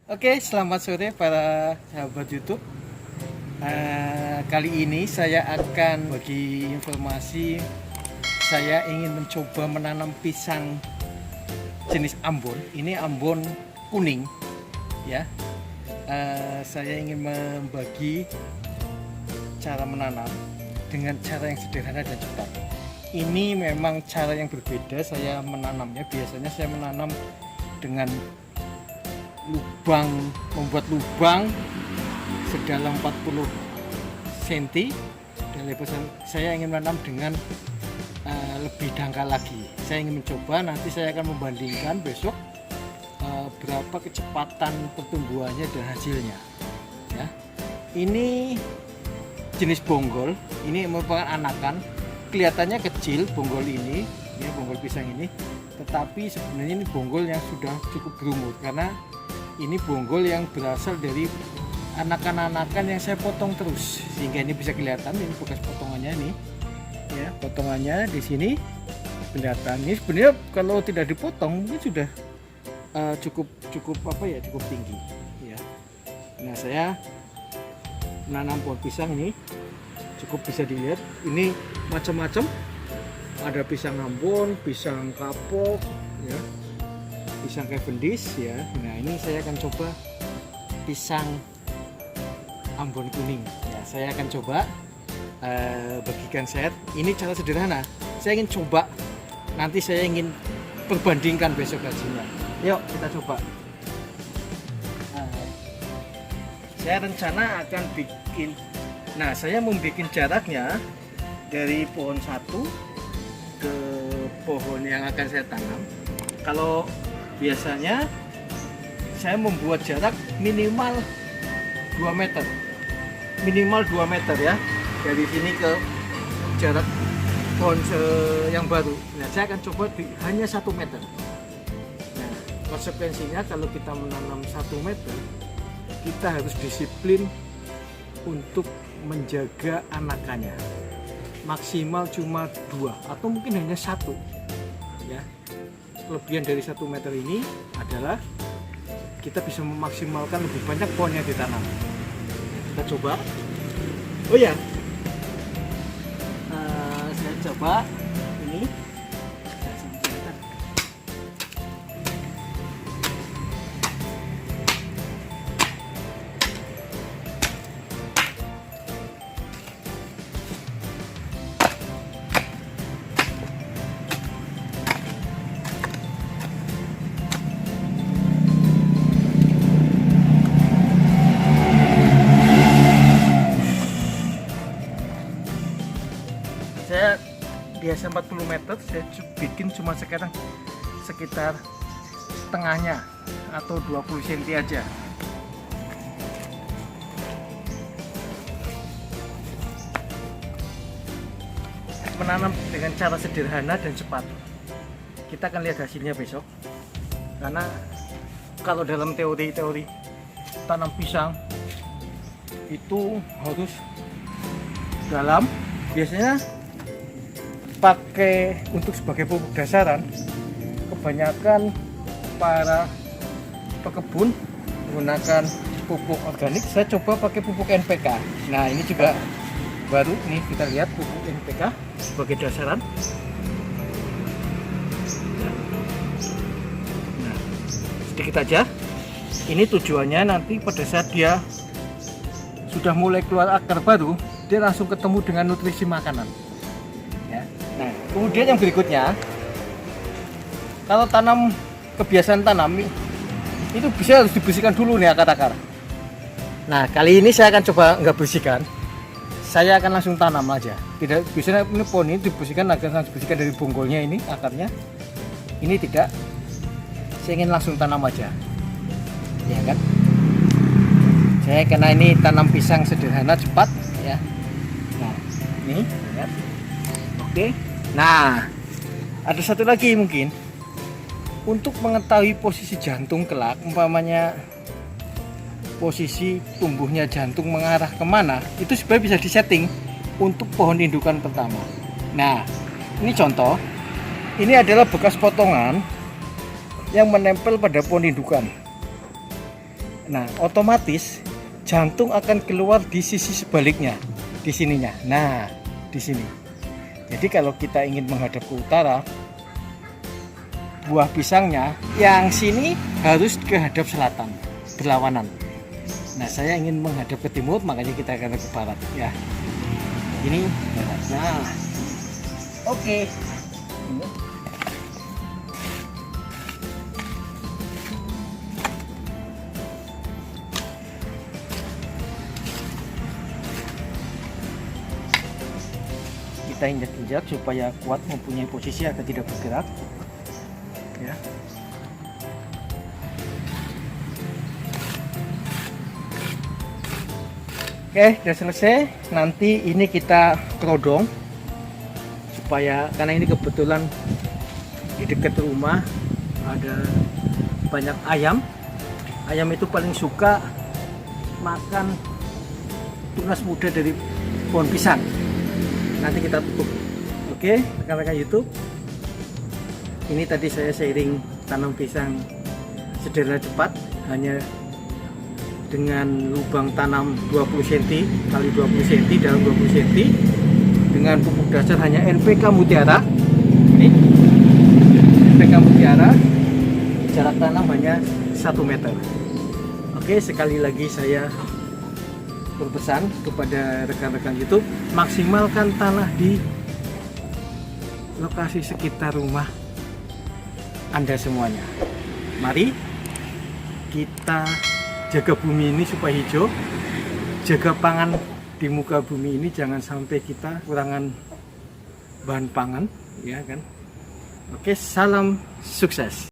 Oke, selamat sore para sahabat YouTube. Kali ini saya akan bagi informasi. Saya ingin mencoba menanam pisang jenis Ambon. Ini Ambon kuning, ya. Saya ingin membagi cara menanam dengan cara yang sederhana dan cepat. Ini memang cara yang berbeda saya menanamnya. Biasanya saya menanam dengan membuat lubang sedalam 40 cm dan lebar. Saya ingin menanam dengan lebih dangkal lagi. Saya ingin mencoba, nanti saya akan membandingkan besok berapa kecepatan pertumbuhannya dan hasilnya, ya. Ini jenis bonggol, ini merupakan anakan. Kelihatannya kecil bonggol ini, ya, bonggol pisang ini, tetapi sebenarnya ini bonggol yang sudah cukup berumur karena ini bonggol yang berasal dari anakan-anakan yang saya potong terus, sehingga ini bisa kelihatan ini bekas potongannya nih, ya, potongannya di sini kelihatan. Ini sebenarnya kalau tidak dipotong mungkin sudah cukup tinggi, ya. Nah, saya menanam pohon pisang ini cukup bisa dilihat, ini macam-macam, ada pisang Ambon, pisang kapok, ya, pisang Cavendish, ya. Nah, ini saya akan coba pisang Ambon kuning, ya. Saya akan coba bagikan set. Ini cara sederhana. Saya ingin coba, nanti saya ingin perbandingkan besok hasilnya. Yuk kita coba. Saya rencana akan bikin. Nah, saya membuat jaraknya dari pohon satu ke pohon yang akan saya tanam. Kalau biasanya saya membuat jarak minimal 2 meter. Minimal 2 meter, ya. Dari sini ke jarak pohon yang baru. Nah, saya akan coba hanya 1 meter. Nah, konsekuensinya kalau kita menanam 1 meter, kita harus disiplin untuk menjaga anakannya. Maksimal cuma 2 atau mungkin hanya 1, ya. Kelebihan dari 1 meter ini adalah kita bisa memaksimalkan lebih banyak pohon yang ditanam. Kita coba. Oh ya, saya coba ini. Saya biasa 40 meter, saya bikin cuma sekitar setengahnya atau 20 cm aja. Menanam dengan cara sederhana dan cepat. Kita akan lihat hasilnya besok. Karena kalau dalam teori-teori tanam pisang itu harus dalam, biasanya pakai untuk sebagai pupuk dasaran. Kebanyakan para pekebun menggunakan pupuk organik. Saya coba pakai pupuk NPK. Nah, ini juga baru nih, kita lihat pupuk NPK sebagai dasaran. Nah, sedikit aja. Ini tujuannya nanti pada saat dia sudah mulai keluar akar baru, dia langsung ketemu dengan nutrisi makanan. Nah, kemudian yang berikutnya, kalau kebiasaan tanam itu bisa harus dibersihkan dulu nih akar-akar. Nah, kali ini saya akan coba nggak bersihkan, saya akan langsung tanam aja. Tidak, biasanya ini pohon ini dibersihkan, agar langsung bersihkan dari bonggolnya ini akarnya. Ini tidak, saya ingin langsung tanam aja, ya kan? Saya karena ini tanam pisang sederhana cepat, ya. Nah, ini lihat. Oke. Nah, ada satu lagi mungkin untuk mengetahui posisi jantung kelak, umpamanya posisi tumbuhnya jantung mengarah kemana, itu sebenarnya bisa disetting untuk pohon indukan pertama. Nah, ini contoh, ini adalah bekas potongan yang menempel pada pohon indukan. Nah, otomatis jantung akan keluar di sisi sebaliknya, di sininya. Nah, di sini. Jadi kalau kita ingin menghadap ke utara, buah pisangnya yang sini harus ke hadap selatan, berlawanan. Nah, saya ingin menghadap ke timur, makanya kita akan ke barat ya. Ini barat. Nah, oke. Kita injak-injak supaya kuat mempunyai posisi agar tidak bergerak ya. Oke, sudah selesai. Nanti ini kita kerodong supaya, karena ini kebetulan di dekat rumah ada banyak ayam. Ayam itu paling suka makan tunas muda dari pohon pisang. Nanti kita tutup. Oke, rekan-rekan YouTube, ini tadi saya sharing tanam pisang sederhana cepat, hanya dengan lubang tanam 20 cm kali 20 cm dalam 20 cm, dengan pupuk dasar hanya NPK Mutiara. Ini NPK Mutiara, jarak tanam hanya 1 meter. Oke, sekali lagi saya berpesan kepada rekan-rekan YouTube, maksimalkan tanah di lokasi sekitar rumah Anda semuanya. Mari kita jaga bumi ini supaya hijau, jaga pangan di muka bumi ini, jangan sampai kita kekurangan bahan pangan, ya kan? Oke, salam sukses.